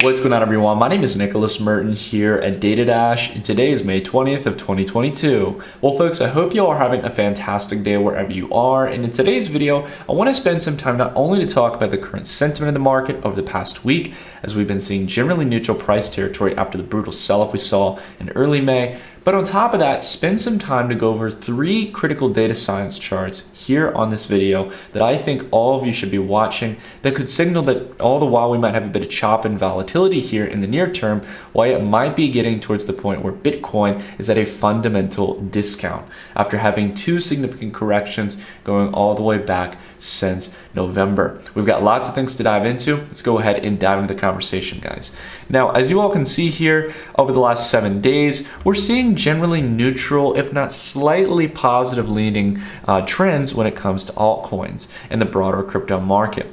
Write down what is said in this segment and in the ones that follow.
What's going on, everyone? My name is Nicholas Merton here at DataDash, and today is May 20th of 2022. Well, folks, I hope you all are having a fantastic day wherever you are, and in today's video, I want to spend some time not only to talk about the current sentiment in the market over the past week, as we've been seeing generally neutral price territory after the brutal sell-off we saw in early May, but on top of that, spend some time to go over 3 critical data science charts here on this video that I think all of you should be watching that could signal that all the while we might have a bit of chop and volatility here in the near term, why it might be getting towards the point where Bitcoin is at a fundamental discount after having 2 significant corrections going all the way back since November. We've got lots of things to dive into. Let's go ahead and dive into the conversation, guys. Now, as you all can see here, over the last 7 days, we're seeing generally neutral, if not slightly positive leaning trends when it comes to altcoins and the broader crypto market.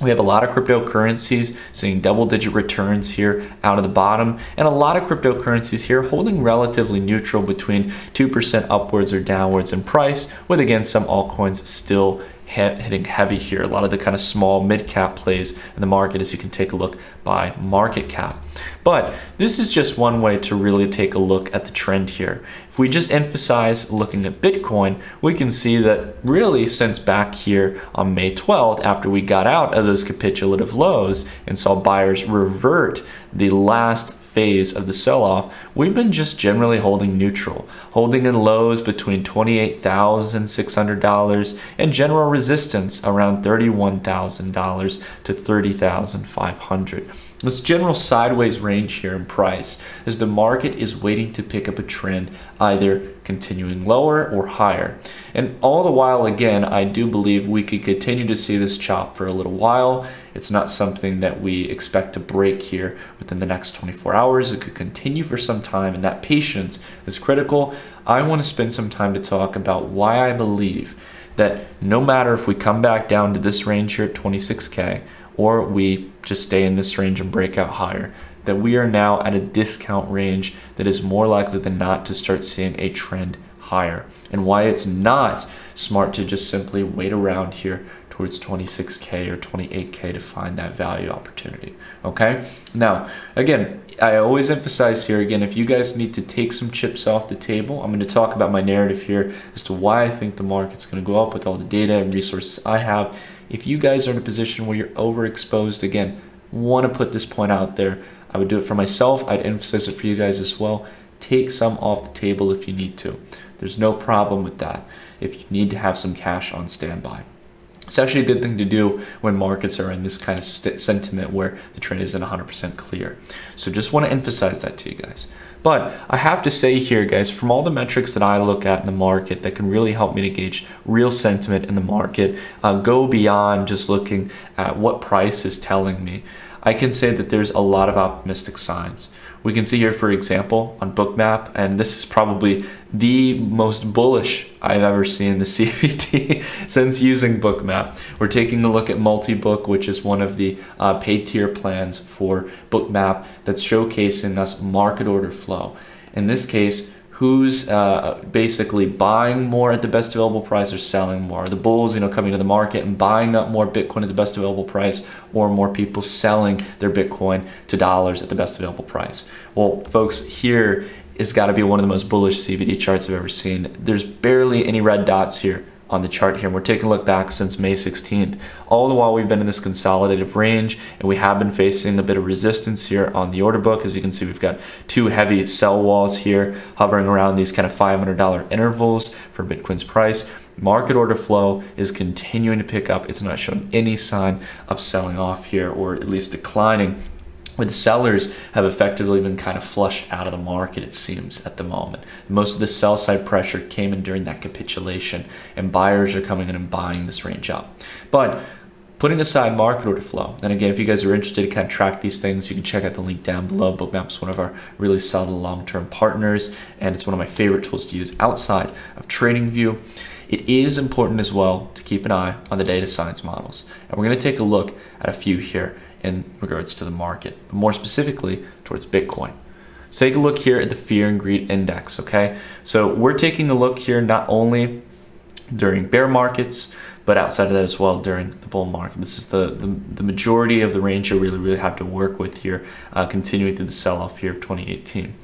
We have a lot of cryptocurrencies seeing double-digit returns here out of the bottom, and a lot of cryptocurrencies here holding relatively neutral between 2% upwards or downwards in price, with again some altcoins still hitting heavy here. A lot of the kind of small mid-cap plays in the market, as you can take a look by market cap. But this is just one way to really take a look at the trend here. If we just emphasize looking at Bitcoin, we can see that really since back here on May 12th, after we got out of those capitulative lows and saw buyers revert the last phase of the sell-off, we've been just generally holding neutral, holding in lows between $28,600 and general resistance around $31,000 to $30,500. This general sideways range here in price as the market is waiting to pick up a trend, either continuing lower or higher. And all the while, again, I do believe we could continue to see this chop for a little while. It's not something that we expect to break here within the next 24 hours. It could continue for some time, and that patience is critical. I want to spend some time to talk about why I believe that no matter if we come back down to this range here at 26K, or we just stay in this range and break out higher, that we are now at a discount range that is more likely than not to start seeing a trend higher, and why it's not smart to just simply wait around here towards 26K or 28K to find that value opportunity. Okay, now again, I always emphasize here again, if you guys need to take some chips off the table, I'm going to talk about my narrative here as to why I think the market's going to go up with all the data and resources I have. If you guys are in a position where you're overexposed, again, want to put this point out there. I would do it for myself. I'd emphasize it for you guys as well. Take some off the table if you need to. There's no problem with that if you need to have some cash on standby. It's actually a good thing to do when markets are in this kind of sentiment where the trend isn't 100% clear. So just want to emphasize that to you guys. But I have to say here, guys, from all the metrics that I look at in the market that can really help me to gauge real sentiment in the market, go beyond just looking at what price is telling me, I can say that there's a lot of optimistic signs. We can see here, for example, on Bookmap, and this is probably the most bullish I've ever seen the CBT since using Bookmap. We're taking a look at Multibook, which is one of the paid tier plans for Bookmap that's showcasing us market order flow. In this case, who's basically buying more at the best available price or selling more? Are the bulls, coming to the market and buying up more Bitcoin at the best available price, or more people selling their Bitcoin to dollars at the best available price? Well, folks, here has got to be one of the most bullish CBD charts I've ever seen. There's barely any red dots here on the chart here, and we're taking a look back since May 16th. All the while we've been in this consolidative range, and we have been facing a bit of resistance here on the order book. As you can see, we've got 2 heavy sell walls here hovering around these kind of $500 intervals for Bitcoin's price. Market order flow is continuing to pick up. It's not showing any sign of selling off here, or at least declining, where the sellers have effectively been kind of flushed out of the market, it seems, at the moment. Most of the sell side pressure came in during that capitulation, and buyers are coming in and buying this range up. But putting aside market order flow, and again, if you guys are interested to kind of track these things, you can check out the link down below. Bookmap's one of our really solid long-term partners, and it's one of my favorite tools to use outside of TradingView. It is important as well to keep an eye on the data science models, and we're going to take a look at a few here in regards to the market, but more specifically towards Bitcoin. So take a look here at the Fear and Greed Index, okay? So we're taking a look here not only during bear markets, but outside of that as well during the bull market. This is the majority of the range you really have to work with here, continuing through the sell-off here of 2018.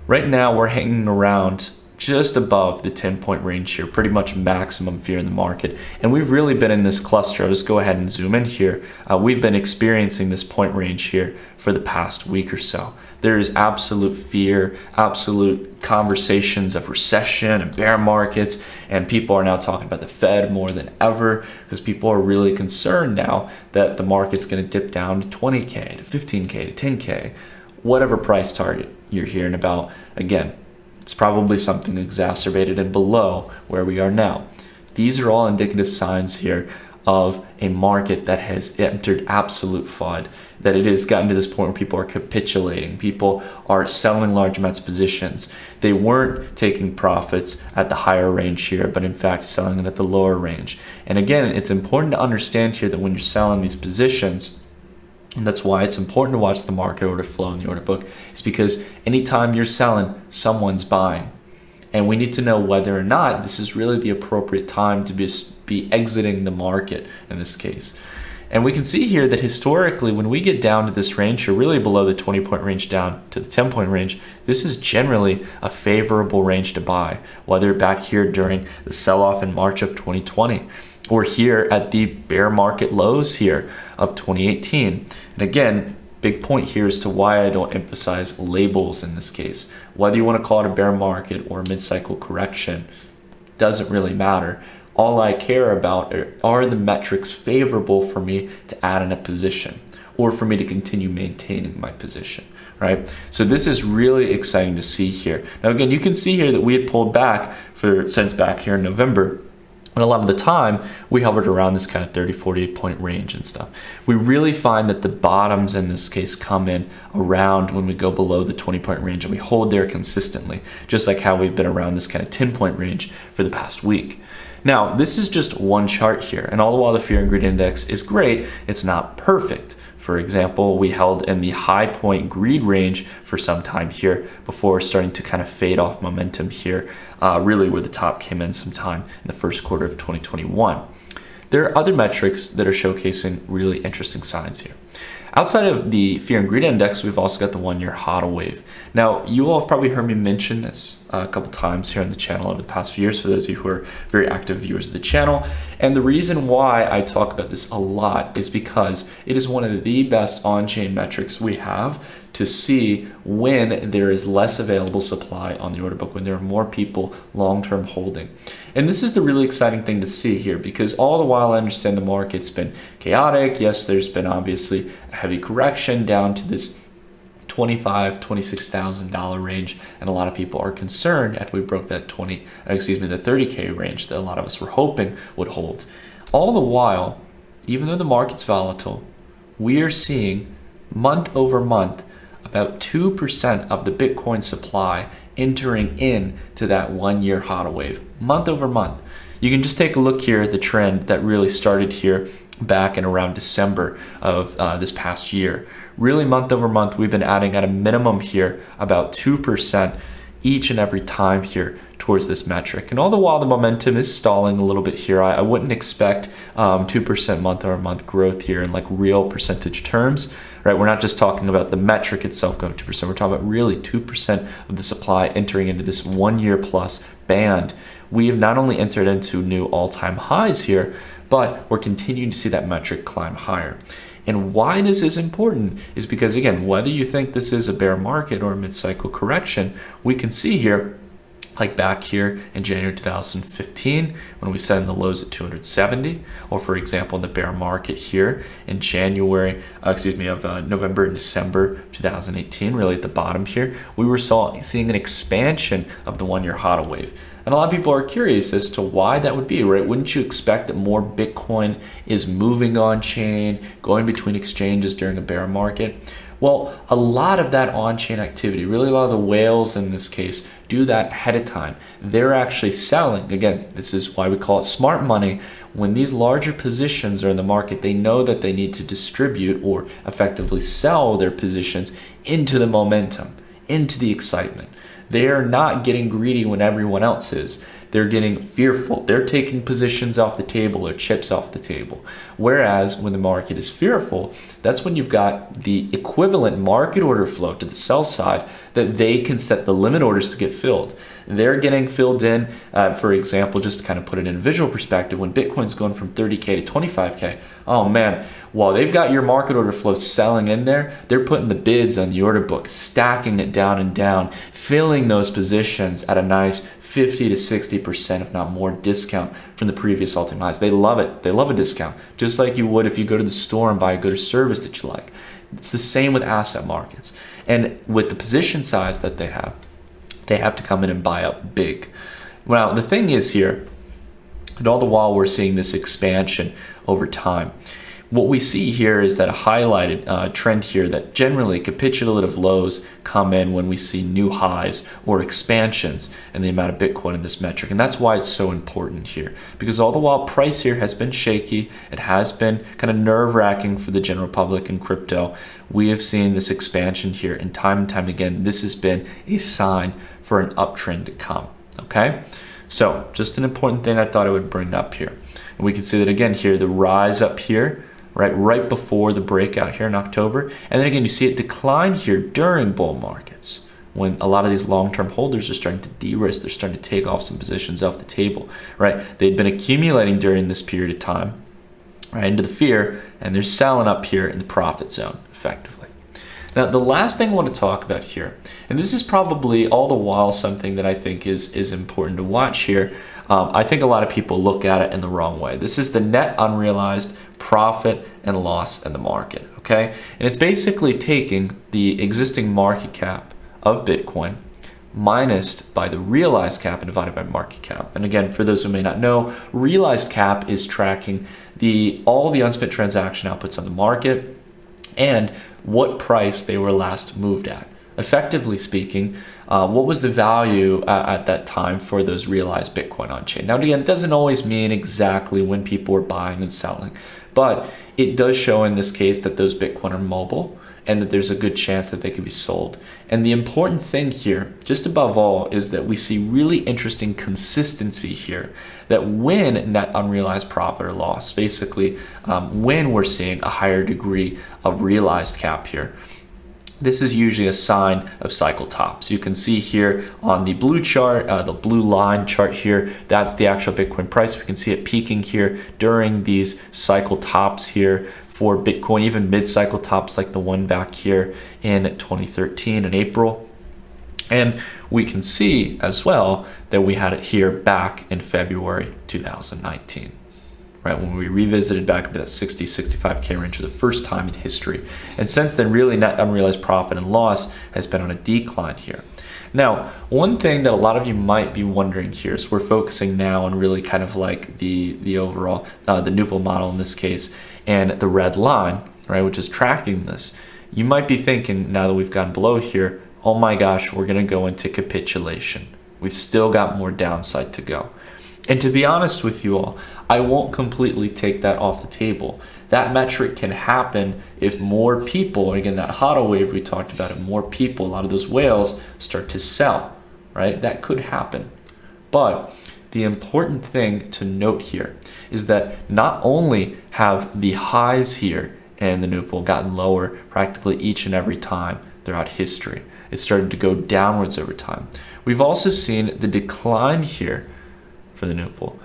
Right now, we're hanging around just above the 10-point range here, pretty much maximum fear in the market. And we've really been in this cluster. I'll just go ahead and zoom in here. We've been experiencing this point range here for the past week or so. There is absolute fear, absolute conversations of recession and bear markets, and people are now talking about the Fed more than ever because people are really concerned now that the market's going to dip down to 20K, to 15K, to 10K, whatever price target you're hearing about. Again, it's probably something exacerbated and below where we are now. These are all indicative signs here of a market that has entered absolute FUD, that it has gotten to this point where people are capitulating. People are selling large amounts of positions. They weren't taking profits at the higher range here, but in fact selling it at the lower range. And again, it's important to understand here that when you're selling these positions, and that's why it's important to watch the market order flow in the order book, is because anytime you're selling, someone's buying. And we need to know whether or not this is really the appropriate time to be exiting the market in this case. And we can see here that historically, when we get down to this range, or really below the 20-point range down to the 10-point range, this is generally a favorable range to buy, whether back here during the sell-off in March of 2020, or here at the bear market lows here of 2018. And again, big point here as to why I don't emphasize labels in this case. Whether you want to call it a bear market or a mid-cycle correction, doesn't really matter. All I care about are the metrics favorable for me to add in a position or for me to continue maintaining my position, right? So this is really exciting to see here. Now again, you can see here that we had pulled back since back here in November. And a lot of the time, we hovered around this kind of 30, 48 point range and stuff. We really find that the bottoms in this case come in around when we go below the 20-point range, and we hold there consistently, just like how we've been around this kind of 10-point range for the past week. Now, this is just one chart here, and all the while the fear and greed index is great, it's not perfect. For example, we held in the high point greed range for some time here before starting to kind of fade off momentum here, really where the top came in sometime in the first quarter of 2021. There are other metrics that are showcasing really interesting signs here. Outside of the fear and greed index, we've also got the 1-year HODL wave. Now, you all have probably heard me mention this a couple times here on the channel over the past few years, for those of you who are very active viewers of the channel. And the reason why I talk about this a lot is because it is one of the best on-chain metrics we have to see when there is less available supply on the order book, when there are more people long-term holding. And this is the really exciting thing to see here, because all the while I understand the market's been chaotic. Yes, there's been obviously a heavy correction down to this $25,000, $26,000 range, and a lot of people are concerned after we broke that the 30K range that a lot of us were hoping would hold. All the while, even though the market's volatile, we are seeing month over month about 2% of the Bitcoin supply entering into that 1-year HODL wave, month over month. You can just take a look here at the trend that really started here back in around December of this past year. Really, month over month, we've been adding at a minimum here about 2% each and every time here towards this metric. And all the while the momentum is stalling a little bit here. I wouldn't expect 2% month over month growth here in like real percentage terms, right? We're not just talking about the metric itself going 2%. We're talking about really 2% of the supply entering into this 1-year plus band. We have not only entered into new all-time highs here, but we're continuing to see that metric climb higher. And why this is important is because, again, whether you think this is a bear market or a mid-cycle correction, we can see here, like back here in January 2015, when we set in the lows at 270, or for example, in the bear market here in November and December 2018, really at the bottom here, we were seeing an expansion of the 1-year HODL wave. And a lot of people are curious as to why that would be, right? Wouldn't you expect that more Bitcoin is moving on chain, going between exchanges during a bear market? Well, a lot of that on-chain activity, really a lot of the whales in this case, do that ahead of time. They're actually selling. Again, this is why we call it smart money. When these larger positions are in the market, they know that they need to distribute or effectively sell their positions into the momentum, into the excitement. They are not getting greedy when everyone else is. they're getting fearful. They're taking positions off the table or chips off the table. Whereas when the market is fearful, that's when you've got the equivalent market order flow to the sell side that they can set the limit orders to get filled. They're getting filled in, for example, just to kind of put it in a visual perspective, when Bitcoin's going from 30K to 25K, oh man, while they've got your market order flow selling in there, they're putting the bids on the order book, stacking it down and down, filling those positions at a nice 50 to 60%, if not more, discount from the previous all-time highs. They love it. They love a discount, just like you would if you go to the store and buy a good or service that you like. It's the same with asset markets. And with the position size that they have to come in and buy up big. Now, the thing is here, and all the while we're seeing this expansion over time, what we see here is that a highlighted trend here that generally capitulative lows come in when we see new highs or expansions in the amount of Bitcoin in this metric. And that's why it's so important here, because all the while price here has been shaky. It has been kind of nerve-wracking for the general public in crypto. We have seen this expansion here, and time again, this has been a sign for an uptrend to come, okay? So just an important thing I thought I would bring up here. And we can see that again here, the rise up here, right before the breakout here in October. And then again, you see it decline here during bull markets when a lot of these long-term holders are starting to de-risk. They're starting to take off some positions off the table, right? They'd been accumulating during this period of time, right, into the fear, and they're selling up here in the profit zone effectively. Now, the last thing I want to talk about here, and this is probably all the while something that I think is important to watch here. I think a lot of people look at it in the wrong way. This is the net unrealized profit and loss in the market, okay? And it's basically taking the existing market cap of Bitcoin minus by the realized cap and divided by market cap. And again, for those who may not know, realized cap is tracking all the unspent transaction outputs on the market and what price they were last moved at. Effectively speaking, what was the value at that time for those realized Bitcoin on chain? Now, again, it doesn't always mean exactly when people are buying and selling, but it does show in this case that those Bitcoin are mobile and that there's a good chance that they could be sold. And the important thing here, just above all, is that we see really interesting consistency here, that when net unrealized profit or loss, basically when we're seeing a higher degree of realized cap here, this is usually a sign of cycle tops. You can see here on the blue chart, the blue line chart here, that's the actual Bitcoin price. We can see it peaking here during these cycle tops here for Bitcoin, even mid-cycle tops like the one back here in 2013 in April. And we can see as well that we had it here back in February 2019. Right, when we revisited back into that 60, 65K range for the first time in history. And since then, really net unrealized profit and loss has been on a decline here. Now, one thing that a lot of you might be wondering here is we're focusing now on really kind of like the overall, the Nupal model in this case, and the red line, right, which is tracking this. You might be thinking, now that we've gone below here, oh my gosh, we're going to go into capitulation. We've still got more downside to go. And to be honest with you all, I won't completely take that off the table. That metric can happen if more people, again, that HODL wave we talked about, if more people, a lot of those whales, start to sell, right? That could happen. But the important thing to note here is that not only have the highs here and the Nupal gotten lower practically each and every time throughout history, it started to go downwards over time. We've also seen the decline here for the Nupal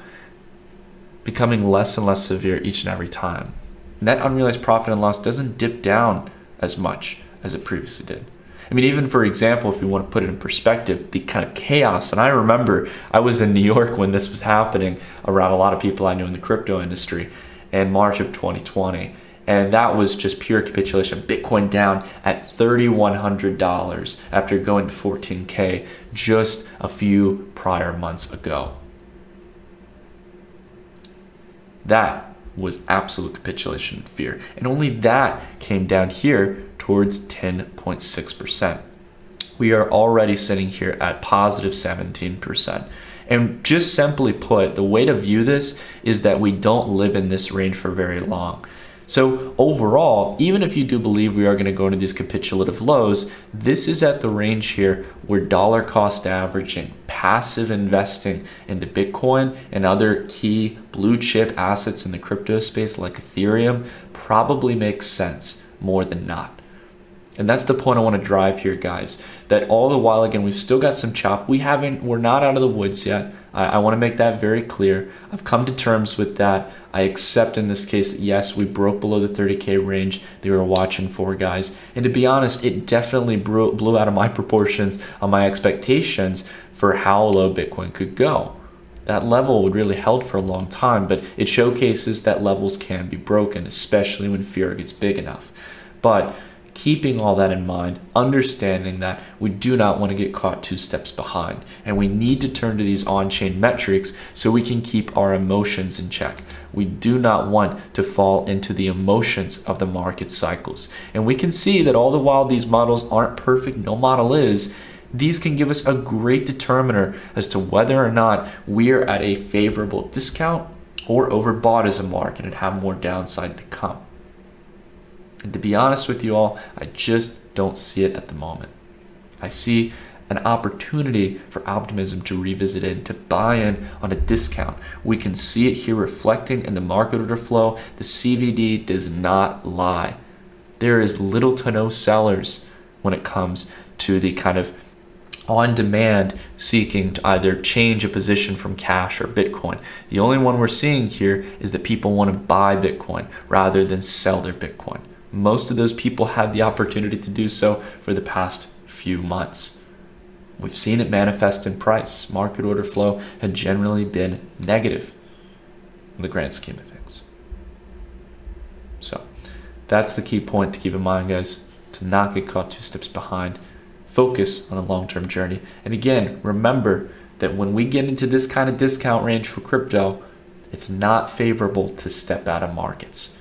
becoming less and less severe each and every time. Net unrealized profit and loss doesn't dip down as much as it previously did. I mean, even for example, if we want to put it in perspective, the kind of chaos, and I remember I was in New York when this was happening around a lot of people I knew in the crypto industry in March of 2020. And that was just pure capitulation. Bitcoin down at $3,100 after going to 14K just a few prior months ago. That was absolute capitulation and fear. And only that came down here towards 10.6%. We are already sitting here at positive 17%. And just simply put, the way to view this is that we don't live in this range for very long. So overall, even if you do believe we are going to go into these capitulative lows, this is at the range here where dollar cost averaging, passive investing into Bitcoin and other key blue chip assets in the crypto space like Ethereum probably makes sense more than not. And that's the point I want to drive here, guys, that all the while, again, we've still got some chop. We're not out of the woods yet. I want to make that very clear. I've come to terms with that. I accept in this case that yes, we broke below the 30K range that we were watching for, guys. And to be honest, it definitely blew out of my proportions on my expectations for how low Bitcoin could go. That level would really held for a long time, but it showcases that levels can be broken, especially when fear gets big enough. But keeping all that in mind, understanding that we do not want to get caught 2 steps behind, and we need to turn to these on-chain metrics so we can keep our emotions in check. We do not want to fall into the emotions of the market cycles. And we can see that all the while these models aren't perfect, no model is, these can give us a great determiner as to whether or not we're at a favorable discount or overbought as a market and have more downside to come. And to be honest with you all, I just don't see it at the moment. I see an opportunity for optimism to revisit it, to buy in on a discount. We can see it here reflecting in the market order flow. The CVD does not lie. There is little to no sellers when it comes to the kind of on demand seeking to either change a position from cash or Bitcoin. The only one we're seeing here is that people want to buy Bitcoin rather than sell their Bitcoin. Most of those people had the opportunity to do so for the past few months. We've seen it manifest in price. Market order flow had generally been negative in the grand scheme of things. So that's the key point to keep in mind, guys, to not get caught 2 steps behind. Focus on a long-term journey. And again, remember that when we get into this kind of discount range for crypto, it's not favorable to step out of markets.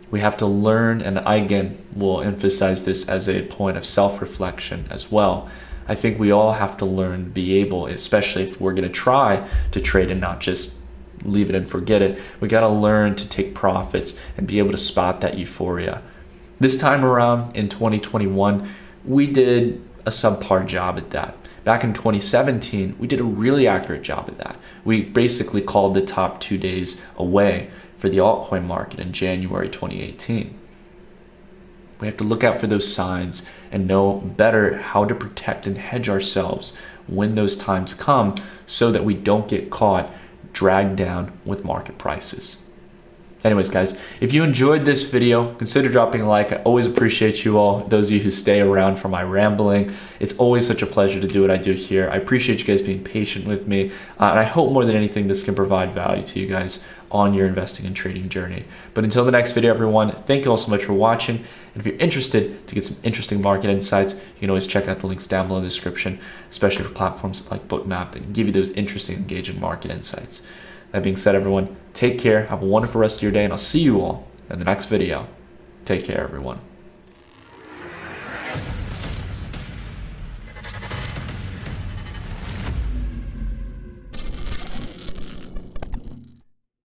We have to learn, and I again will emphasize this as a point of self-reflection as well. I think we all have to learn to be able, especially if we're going to try to trade and not just leave it and forget it, we got to learn to take profits and be able to spot that euphoria. This time around in 2021, we did a subpar job at that. Back in 2017, we did a really accurate job at that. We basically called the top 2 days away for the altcoin market in January 2018. We have to look out for those signs and know better how to protect and hedge ourselves when those times come so that we don't get caught dragged down with market prices. Anyways, guys, if you enjoyed this video, consider dropping a like. I always appreciate you all, those of you who stay around for my rambling. It's always such a pleasure to do what I do here. I appreciate you guys being patient with me, and I hope more than anything this can provide value to you guys on your investing and trading journey. But until the next video, everyone, thank you all so much for watching. And if you're interested to get some interesting market insights, you can always check out the links down below in the description, especially for platforms like Bookmap that can give you those interesting, engaging market insights. That being said, everyone, take care, have a wonderful rest of your day, and I'll see you all in the next video. Take care, everyone.